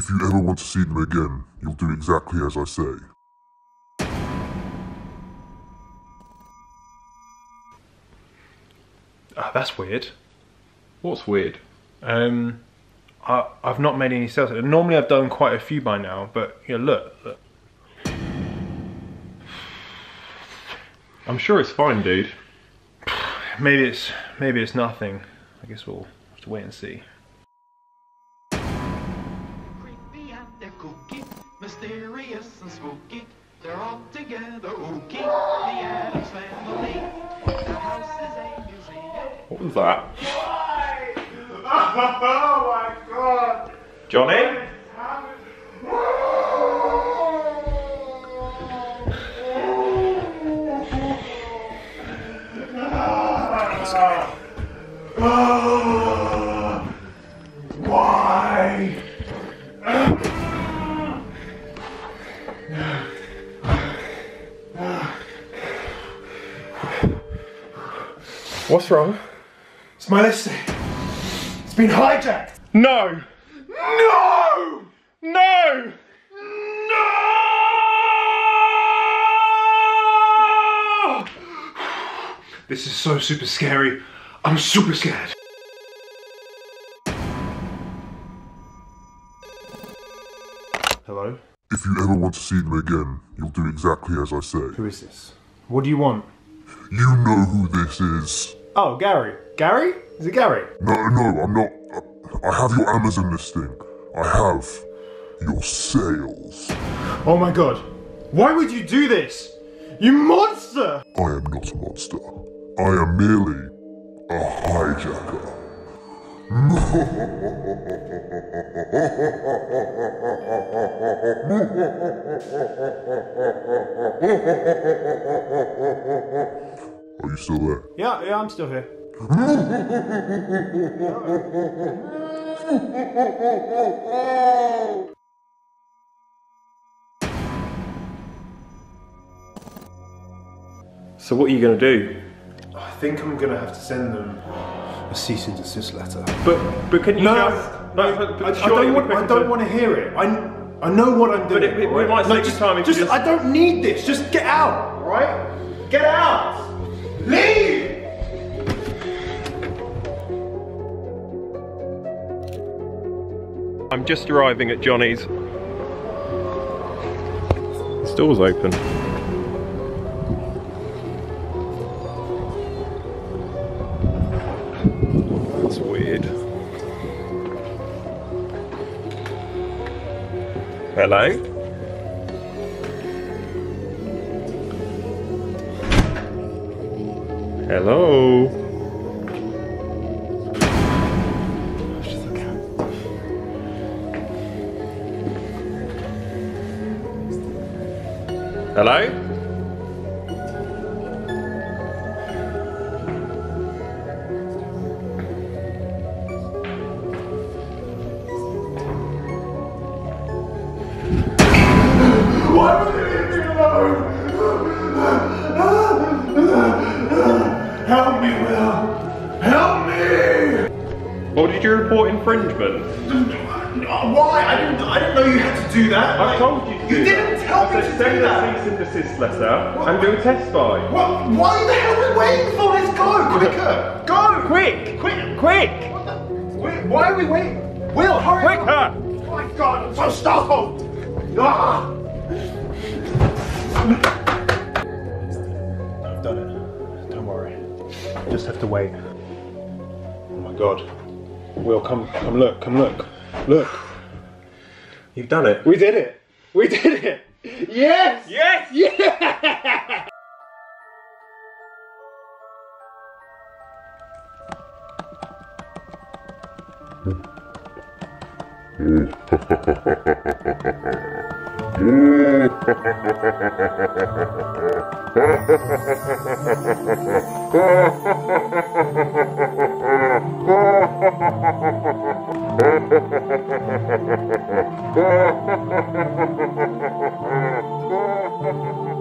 If you ever want to see them again, you'll do exactly as I say. That's weird. What's weird? I've not made any sales. Normally I've done quite a few by now, but yeah, look. I'm sure it's fine, dude. Maybe it's nothing. I guess we'll have to wait and see. Creepy and they're kooky, mysterious and spooky. They're all together ooky. The Addams Family. The house is a museum. What was that? Oh my god! Johnny? Why? What's wrong? It's my listing. It's been hijacked. No! No! No! No! This is so super scary. I'm super scared. Hello? If you ever want to see them again, you'll do exactly as I say. Who is this? What do you want? You know who this is. Oh, Gary. Gary? Is it Gary? No, I'm not. I have your Amazon listing. I have your sales. Oh my god. Why would you do this? You monster! I am not a monster. I am merely a hijacker. Are you still there? Yeah, I'm still here. So what are you gonna do? I think I'm gonna have to send them a cease and desist letter. But can you No, just... I don't want to hear it. I know what I'm doing. But it alright? might save you time if you just... I don't need this. Just get out, alright? Get out! Leave! I'm just arriving at Johnny's. The door's open. That's weird. Hello? Hello? Hello? Why would you leave me alone? Help me, Will. Help me! Well, did you report infringement? Why? I didn't know you had to do that. I told you to do You didn't that. tell me I to said do send that. a cease and desist letter and do a test buy. What? Why the hell are we waiting for? Let's go! Quicker! Go! Quick! Quick! Why are we waiting? Will, hurry up! Quicker! Oh my god, I'm so startled! Ah! I've done it. Don't worry. Just have to wait. Oh my god. Will, come look. Look. You've done it. We did it. We did it. Yes! Yes! Yeah! Ha